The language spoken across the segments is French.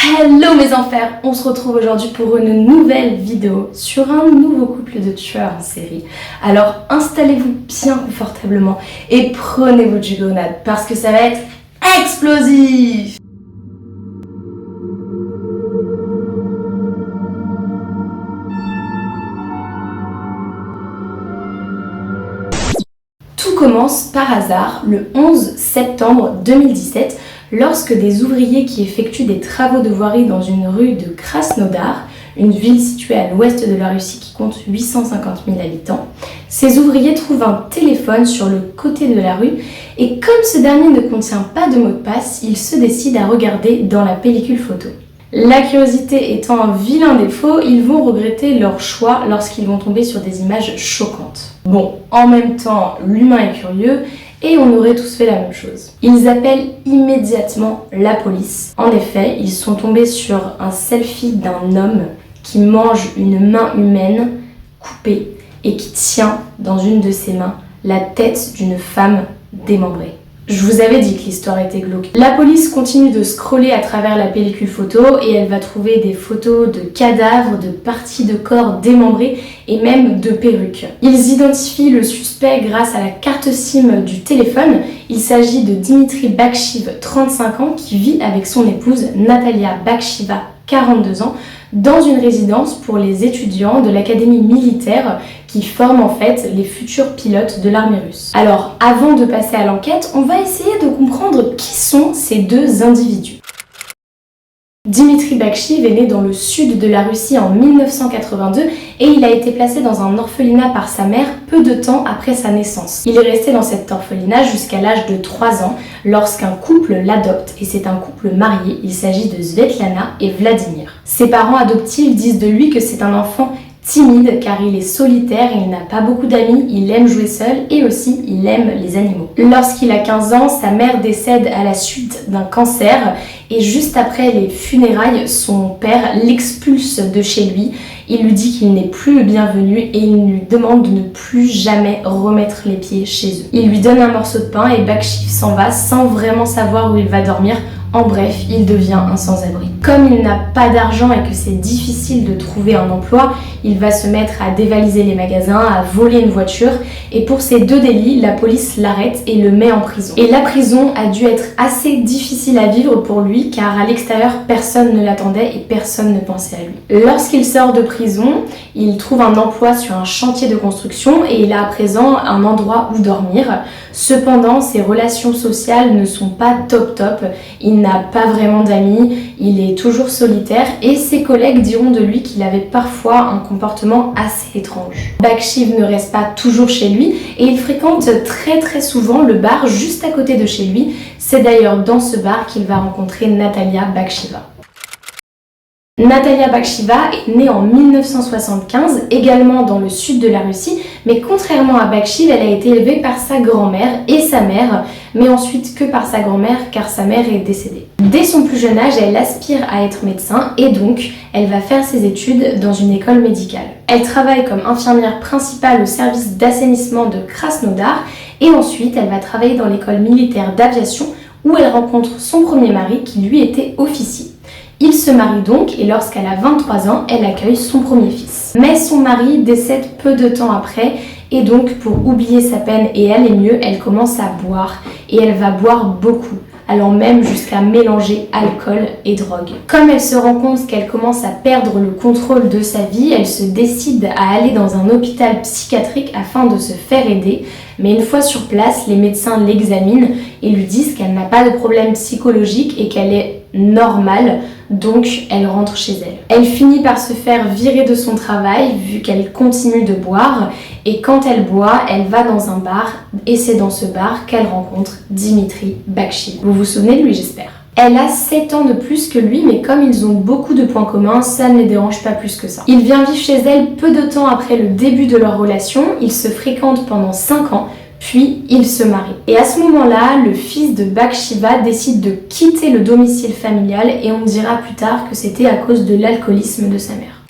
Hello mes enfers, on se retrouve aujourd'hui pour une nouvelle vidéo sur un nouveau couple de tueurs en série. Alors installez-vous bien confortablement et prenez votre jugonade parce que ça va être explosif. Tout commence par hasard le 11 septembre 2017 lorsque des ouvriers qui effectuent des travaux de voirie dans une rue de Krasnodar, une ville située à l'ouest de la Russie qui compte 850 000 habitants, ces ouvriers trouvent un téléphone sur le côté de la rue et comme ce dernier ne contient pas de mot de passe, ils se décident à regarder dans la pellicule photo. La curiosité étant un vilain défaut, ils vont regretter leur choix lorsqu'ils vont tomber sur des images choquantes. Bon, en même temps, l'humain est curieux et on aurait tous fait la même chose. Ils appellent immédiatement la police. En effet, ils sont tombés sur un selfie d'un homme qui mange une main humaine coupée et qui tient dans une de ses mains la tête d'une femme démembrée. Je vous avais dit que l'histoire était glauque. La police continue de scroller à travers la pellicule photo et elle va trouver des photos de cadavres, de parties de corps démembrées et même de perruques. Ils identifient le suspect grâce à la carte SIM du téléphone. Il s'agit de Dimitri Bakshiv, 35 ans, qui vit avec son épouse Natalia Bakshiva, 42 ans, dans une résidence pour les étudiants de l'académie militaire qui forment en fait les futurs pilotes de l'armée russe. Alors, avant de passer à l'enquête, on va essayer de comprendre qui sont ces deux individus. Dimitri Bakshiv est né dans le sud de la Russie en 1982 et il a été placé dans un orphelinat par sa mère peu de temps après sa naissance. Il est resté dans cet orphelinat jusqu'à l'âge de 3 ans lorsqu'un couple l'adopte et c'est un couple marié, il s'agit de Svetlana et Vladimir. Ses parents adoptifs disent de lui que c'est un enfant timide car il est solitaire et il n'a pas beaucoup d'amis, il aime jouer seul et aussi il aime les animaux. Lorsqu'il a 15 ans, sa mère décède à la suite d'un cancer et juste après les funérailles, son père l'expulse de chez lui. Il lui dit qu'il n'est plus le bienvenu et il lui demande de ne plus jamais remettre les pieds chez eux. Il lui donne un morceau de pain et Bakshiv s'en va sans vraiment savoir où il va dormir. En bref, il devient un sans-abri. Comme il n'a pas d'argent et que c'est difficile de trouver un emploi, il va se mettre à dévaliser les magasins, à voler une voiture et pour ces deux délits, la police l'arrête et le met en prison. Et la prison a dû être assez difficile à vivre pour lui car à l'extérieur, personne ne l'attendait et personne ne pensait à lui. Lorsqu'il sort de prison, il trouve un emploi sur un chantier de construction et il a à présent un endroit où dormir. Cependant, ses relations sociales ne sont pas top. Il n'a pas vraiment d'amis, il est toujours solitaire et ses collègues diront de lui qu'il avait parfois un comportement assez étrange. Bakshiv ne reste pas toujours chez lui et il fréquente très souvent le bar juste à côté de chez lui. C'est d'ailleurs dans ce bar qu'il va rencontrer Natalia Bakshiva. Natalia Bakshiva est née en 1975, également dans le sud de la Russie, mais contrairement à Bakshiv, elle a été élevée par sa grand-mère et sa mère, mais ensuite que par sa grand-mère car sa mère est décédée. Dès son plus jeune âge, elle aspire à être médecin et donc elle va faire ses études dans une école médicale. Elle travaille comme infirmière principale au service d'assainissement de Krasnodar et ensuite elle va travailler dans l'école militaire d'aviation où elle rencontre son premier mari qui lui était officier. Ils se marient donc et lorsqu'elle a 23 ans, elle accueille son premier fils. Mais son mari décède peu de temps après et donc pour oublier sa peine et aller mieux, elle commence à boire et elle va boire beaucoup, allant même jusqu'à mélanger alcool et drogue. Comme elle se rend compte qu'elle commence à perdre le contrôle de sa vie, elle se décide à aller dans un hôpital psychiatrique afin de se faire aider. Mais une fois sur place, les médecins l'examinent et lui disent qu'elle n'a pas de problème psychologique et qu'elle est normale, donc elle rentre chez elle. Elle finit par se faire virer de son travail vu qu'elle continue de boire et quand elle boit, elle va dans un bar et c'est dans ce bar qu'elle rencontre Dimitri Bakshiv. Vous vous souvenez de lui, j'espère. Elle a 7 ans de plus que lui, mais comme ils ont beaucoup de points communs, ça ne les dérange pas plus que ça. Il vient vivre chez elle peu de temps après le début de leur relation, ils se fréquentent pendant 5 ans, puis ils se marient. Et à ce moment-là, le fils de Bakshiva décide de quitter le domicile familial et on dira plus tard que c'était à cause de l'alcoolisme de sa mère.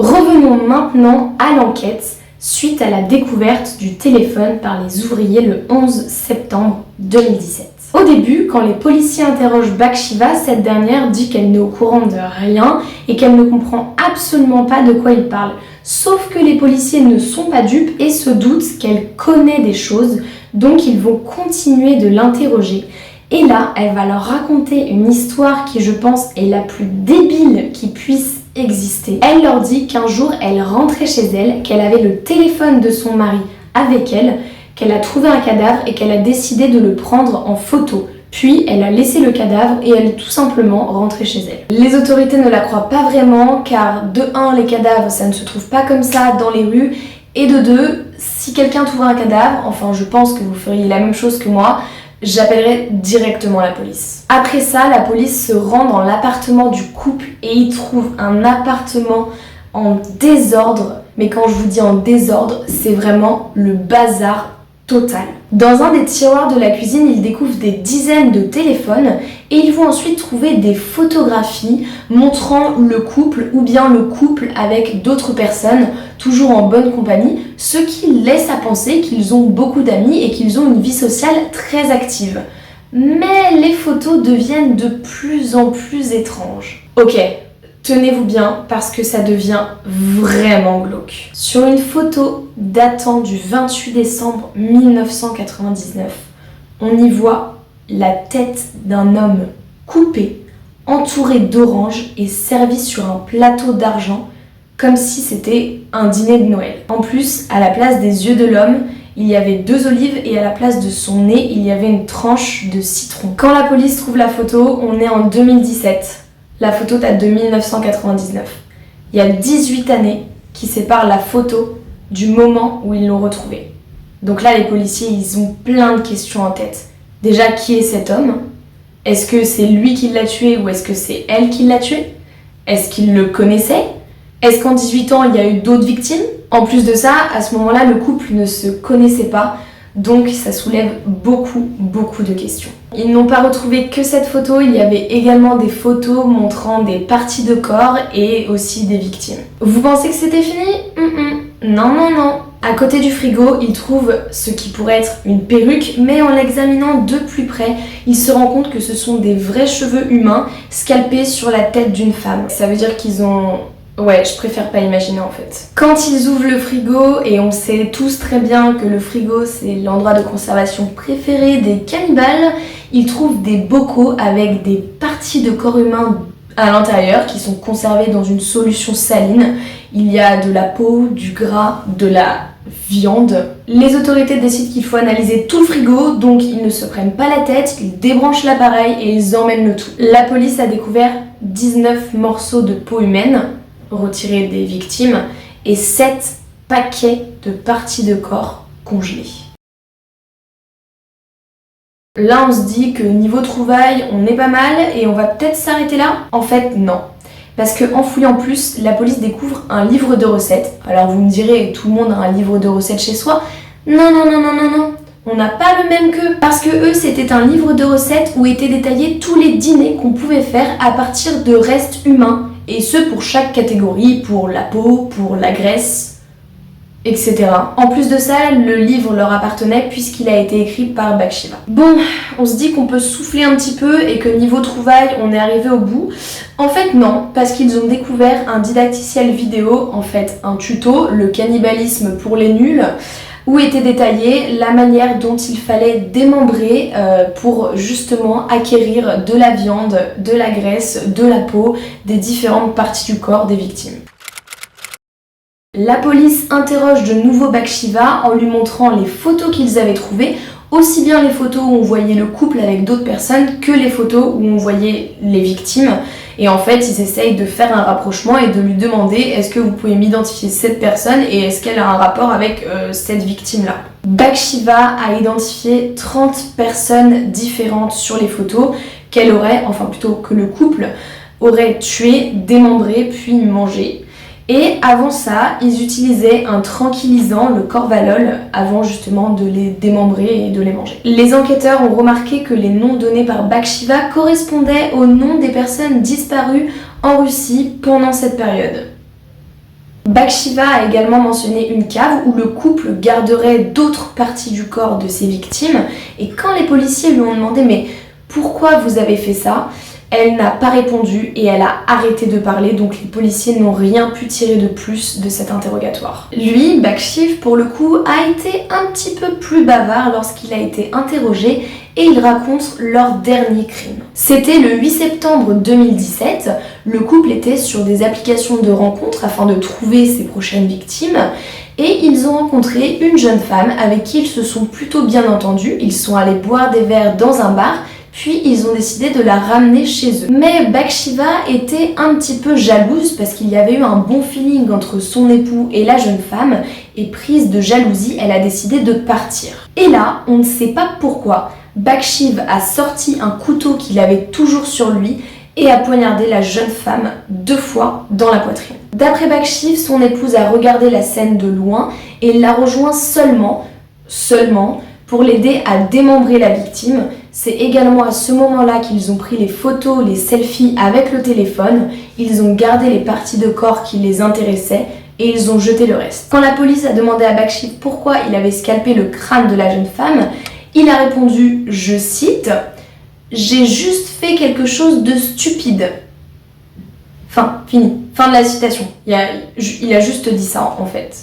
Revenons maintenant à l'enquête suite à la découverte du téléphone par les ouvriers le 11 septembre 2017. Au début, quand les policiers interrogent Bathsheba, cette dernière dit qu'elle n'est au courant de rien et qu'elle ne comprend absolument pas de quoi il parle. Sauf que les policiers ne sont pas dupes et se doutent qu'elle connaît des choses, donc ils vont continuer de l'interroger. Et là, elle va leur raconter une histoire qui, je pense, est la plus débile qui puisse exister. Elle leur dit qu'un jour, elle rentrait chez elle, qu'elle avait le téléphone de son mari avec elle, qu'elle a trouvé un cadavre et qu'elle a décidé de le prendre en photo. Puis, elle a laissé le cadavre et elle est tout simplement rentrée chez elle. Les autorités ne la croient pas vraiment car, de 1, les cadavres, ça ne se trouve pas comme ça dans les rues. Et de 2, si quelqu'un trouve un cadavre, enfin je pense que vous feriez la même chose que moi, j'appellerai directement la police. Après ça, la police se rend dans l'appartement du couple et y trouve un appartement en désordre. Mais quand je vous dis en désordre, c'est vraiment le bazar total. Dans un des tiroirs de la cuisine, ils découvrent des dizaines de téléphones et ils vont ensuite trouver des photographies montrant le couple ou bien le couple avec d'autres personnes, toujours en bonne compagnie, ce qui laisse à penser qu'ils ont beaucoup d'amis et qu'ils ont une vie sociale très active. Mais les photos deviennent de plus en plus étranges. Ok, tenez-vous bien parce que ça devient vraiment glauque. Sur une photo datant du 28 décembre 1999, on y voit la tête d'un homme coupé, entouré d'oranges et servi sur un plateau d'argent comme si c'était un dîner de Noël. En plus, à la place des yeux de l'homme, il y avait 2 olives et à la place de son nez, il y avait une tranche de citron. Quand la police trouve la photo, on est en 2017. La photo date de 1999. Il y a 18 années qui séparent la photo du moment où ils l'ont retrouvée. Donc là, les policiers, ils ont plein de questions en tête. Déjà, qui est cet homme ? Est-ce que c'est lui qui l'a tué ou est-ce que c'est elle qui l'a tué ? Est-ce qu'il le connaissait ? Est-ce qu'en 18 ans, il y a eu d'autres victimes ? En plus de ça, à ce moment-là, le couple ne se connaissait pas, donc ça soulève beaucoup de questions. Ils n'ont pas retrouvé que cette photo, il y avait également des photos montrant des parties de corps et aussi des victimes. Vous pensez que c'était fini ? Non. À côté du frigo, ils trouvent ce qui pourrait être une perruque, mais en l'examinant de plus près, ils se rendent compte que ce sont des vrais cheveux humains scalpés sur la tête d'une femme. Ça veut dire qu'ils ont... Ouais, je préfère pas imaginer en fait. Quand ils ouvrent le frigo, et on sait tous très bien que le frigo c'est l'endroit de conservation préféré des cannibales, ils trouvent des bocaux avec des parties de corps humain à l'intérieur qui sont conservées dans une solution saline. Il y a de la peau, du gras, de la viande. Les autorités décident qu'il faut analyser tout le frigo, donc ils ne se prennent pas la tête, ils débranchent l'appareil et ils emmènent le tout. La police a découvert 19 morceaux de peau humaine retirés des victimes et 7 paquets de parties de corps congelées. Là, on se dit que niveau trouvailles, on est pas mal et on va peut-être s'arrêter là. En fait, non. Parce qu'en fouillant plus, la police découvre un livre de recettes. Alors vous me direz, tout le monde a un livre de recettes chez soi. Non. On n'a pas le même qu'eux. Parce que eux, c'était un livre de recettes où étaient détaillés tous les dîners qu'on pouvait faire à partir de restes humains. Et ce pour chaque catégorie, pour la peau, pour la graisse, etc. En plus de ça, le livre leur appartenait puisqu'il a été écrit par Bathsheba. Bon, on se dit qu'on peut souffler un petit peu et que niveau trouvailles, on est arrivé au bout. En fait non, parce qu'ils ont découvert un didacticiel vidéo, en fait un tuto, le cannibalisme pour les nuls, où était détaillée la manière dont il fallait démembrer pour justement acquérir de la viande, de la graisse, de la peau, des différentes parties du corps des victimes. La police interroge de nouveau Bathsheba en lui montrant les photos qu'ils avaient trouvées, aussi bien les photos où on voyait le couple avec d'autres personnes que les photos où on voyait les victimes. Et en fait, ils essayent de faire un rapprochement et de lui demander est-ce que vous pouvez m'identifier cette personne et est-ce qu'elle a un rapport avec cette victime-là. Bathsheba a identifié 30 personnes différentes sur les photos qu'elle aurait, enfin plutôt que le couple, aurait tué, démembré puis mangé. Et avant ça, ils utilisaient un tranquillisant, le Corvalol, avant justement de les démembrer et de les manger. Les enquêteurs ont remarqué que les noms donnés par Bathsheba correspondaient aux noms des personnes disparues en Russie pendant cette période. Bathsheba a également mentionné une cave où le couple garderait d'autres parties du corps de ses victimes, et quand les policiers lui ont demandé mais pourquoi vous avez fait ça, elle n'a pas répondu et elle a arrêté de parler, donc les policiers n'ont rien pu tirer de plus de cet interrogatoire. Lui, Bakshiv, pour le coup, a été un petit peu plus bavard lorsqu'il a été interrogé et il raconte leur dernier crime. C'était le 8 septembre 2017, le couple était sur des applications de rencontres afin de trouver ses prochaines victimes et ils ont rencontré une jeune femme avec qui ils se sont plutôt bien entendus. Ils sont allés boire des verres dans un bar, puis ils ont décidé de la ramener chez eux. Mais Bathsheba était un petit peu jalouse parce qu'il y avait eu un bon feeling entre son époux et la jeune femme, et prise de jalousie, elle a décidé de partir. Et là, on ne sait pas pourquoi, Bakshiv a sorti un couteau qu'il avait toujours sur lui et a poignardé la jeune femme 2 fois dans la poitrine. D'après Bakshiv, son épouse a regardé la scène de loin et l'a rejoint seulement pour l'aider à démembrer la victime. C'est également à ce moment-là qu'ils ont pris les photos, les selfies avec le téléphone, ils ont gardé les parties de corps qui les intéressaient et ils ont jeté le reste. Quand la police a demandé à Bakshiv pourquoi il avait scalpé le crâne de la jeune femme, il a répondu, je cite, « J'ai juste fait quelque chose de stupide. » Fin, fini. Fin de la citation. Il a juste dit ça en fait.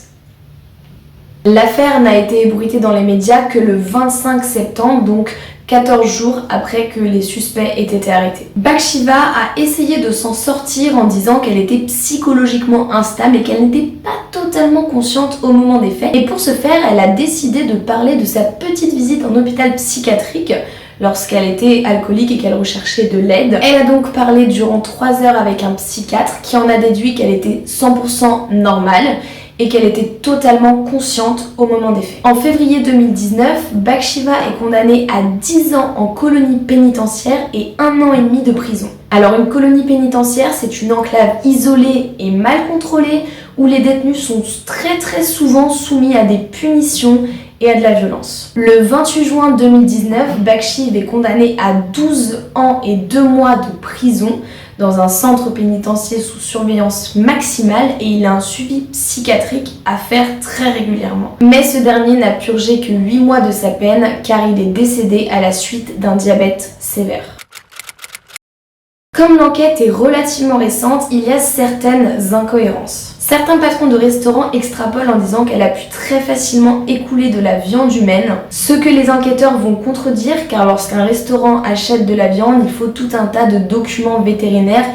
L'affaire n'a été ébruitée dans les médias que le 25 septembre, donc 14 jours après que les suspects aient été arrêtés. Bathsheba a essayé de s'en sortir en disant qu'elle était psychologiquement instable et qu'elle n'était pas totalement consciente au moment des faits. Et pour ce faire, elle a décidé de parler de sa petite visite en hôpital psychiatrique lorsqu'elle était alcoolique et qu'elle recherchait de l'aide. Elle a donc parlé durant 3 heures avec un psychiatre qui en a déduit qu'elle était 100% normale et qu'elle était totalement consciente au moment des faits. En février 2019, Bathsheba est condamnée à 10 ans en colonie pénitentiaire et 1 an et demi de prison. Alors une colonie pénitentiaire, c'est une enclave isolée et mal contrôlée où les détenus sont très souvent soumis à des punitions et à de la violence. Le 28 juin 2019, Bathsheba est condamnée à 12 ans et 2 mois de prison dans un centre pénitentiaire sous surveillance maximale et il a un suivi psychiatrique à faire très régulièrement. Mais ce dernier n'a purgé que 8 mois de sa peine car il est décédé à la suite d'un diabète sévère. Comme l'enquête est relativement récente, il y a certaines incohérences. Certains patrons de restaurants extrapolent en disant qu'elle a pu très facilement écouler de la viande humaine, ce que les enquêteurs vont contredire car lorsqu'un restaurant achète de la viande, il faut tout un tas de documents vétérinaires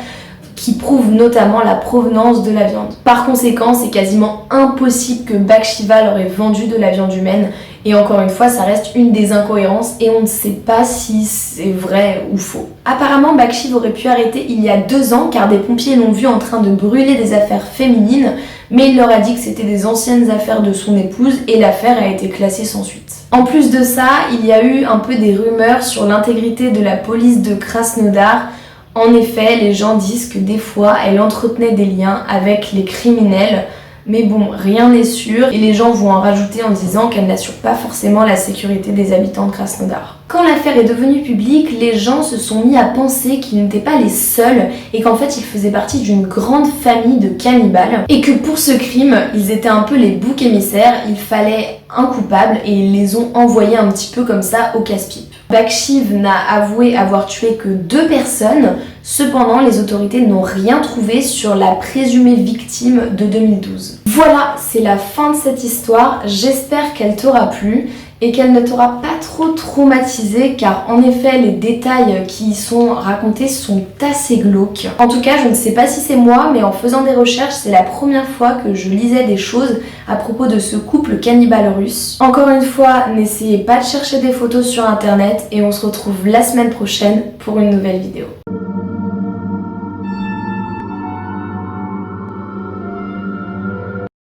qui prouvent notamment la provenance de la viande. Par conséquent, c'est quasiment impossible que Bathsheba leur ait vendu de la viande humaine. Et encore une fois, ça reste une des incohérences et on ne sait pas si c'est vrai ou faux. Apparemment, Bathsheba aurait pu arrêter il y a 2 ans car des pompiers l'ont vu en train de brûler des affaires féminines, mais il leur a dit que c'était des anciennes affaires de son épouse et l'affaire a été classée sans suite. En plus de ça, il y a eu un peu des rumeurs sur l'intégrité de la police de Krasnodar. En effet, les gens disent que des fois, elle entretenait des liens avec les criminels. Mais bon, rien n'est sûr et les gens vont en rajouter en disant qu'elle n'assure pas forcément la sécurité des habitants de Krasnodar. Quand l'affaire est devenue publique, les gens se sont mis à penser qu'ils n'étaient pas les seuls et qu'en fait ils faisaient partie d'une grande famille de cannibales et que pour ce crime, ils étaient un peu les boucs émissaires, il fallait un coupable et ils les ont envoyés un petit peu comme ça au casse-pipe. Bathsheba n'a avoué avoir tué que 2 personnes, cependant les autorités n'ont rien trouvé sur la présumée victime de 2012. Voilà, c'est la fin de cette histoire, j'espère qu'elle t'aura plu et qu'elle ne t'aura pas trop traumatisé car en effet les détails qui y sont racontés sont assez glauques. En tout cas, je ne sais pas si c'est moi, mais en faisant des recherches, c'est la première fois que je lisais des choses à propos de ce couple cannibale russe. Encore une fois, n'essayez pas de chercher des photos sur internet et on se retrouve la semaine prochaine pour une nouvelle vidéo.